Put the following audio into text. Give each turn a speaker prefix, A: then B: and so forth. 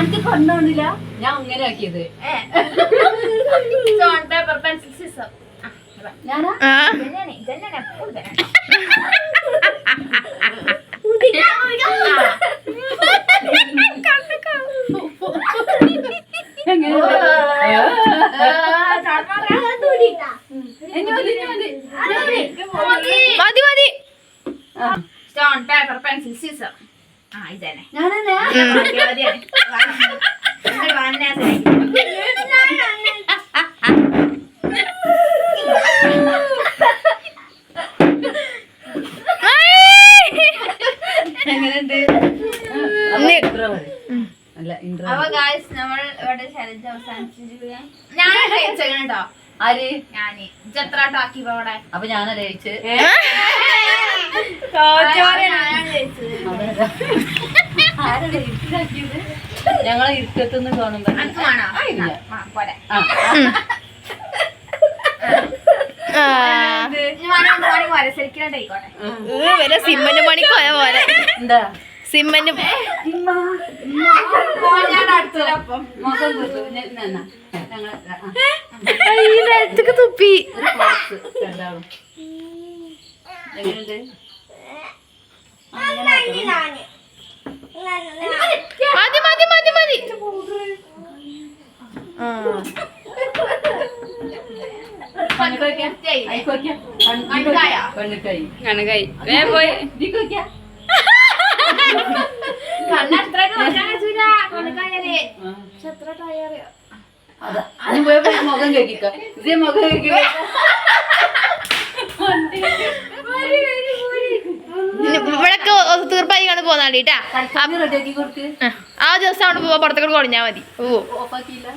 A: എനിക്ക് കണ്ടോണ്ടില്ല ഞാൻ അങ്ങനെ ആക്കിയത്
B: സ്റ്റോൺ പേപ്പർ പെൻസിൽ സീസർ.
A: ഞാനാ
C: ആ
B: ജനന എപ്പോഴും തരാം.
A: എങ്ങനെ
C: മതി മതി.
B: Stone paper pencil scissor. ആ ഇതന്നെ.
A: ഞാനെന്നെ എങ്ങനെയുണ്ട് അല്ല ഇൻട്രോ
B: അപ്പൊ ഗായ്സ് നമ്മൾ ഇവിടെ ചലഞ്ച് അവസാനിച്ചിരിക്കുകയാണ്. ഞാൻ ജയിച്ചേക്കണം കേട്ടോ.
A: ആര്
B: ഞാന് ജത്രാട്ടാക്കി ഇവിടെ.
A: അപ്പൊ ഞാനല്ലേ ജയിച്ച്
B: ഞാനാണ് ജയിച്ചത്.
A: ആരല്ലേ ഇരുട്ടാക്കിയത് ഞങ്ങളെ ഇരുട്ടത്തുനിന്ന് കാണുമ്പോ
B: അനക്ക് വേണോ?
A: ഇല്ല.
B: ആ, പോരെ.
C: ആ
B: ഇനി വേണമെങ്കിൽ വേണമെങ്കിൽ മത്സരിക്കണ്ടായിക്കോട്ടെ.
C: വല്ല സിമ്മന്റ് പണിക്ക് പോയ പോലെ.
A: എന്താ
C: സിമ്മന്റ്
B: ഞാൻ അടുത്തില്ല അപ്പം.
A: മുഖം കുത്തു ഞങ്ങളെ
C: നിലത്തേക്ക് തുപ്പി.
A: ഒരു ക്ലാസ് രണ്ടാളും എങ്ങനെയുണ്ട്
C: മതി മതി മതി മതി. ആ
A: കണ്ണിട്ടായി
D: കണക്കായി പോയി
B: കണ്ണത്രക്ക് നോക്കാൻ പറ്റൂല. കണ്ണുകായാലേ ജത്രാട്ടായ
A: അതാ അതിന് പോയപ്പോ മുഖം കേൾക്കിക്ക ഇതേ മുഖം കേൾക്കിക്ക
C: ഇവിടൊക്കെ തീർപ്പായി കണ്ട് പോന്നാണ്ടിട്ടാ.
A: റെഡിയാക്കി കൊടുക്ക്
C: ആ ദിവസം അവിടെ പുറത്തേക്ക് കുടഞ്ഞാ മതി. ഓ
A: ഓഫാക്കിയില്ല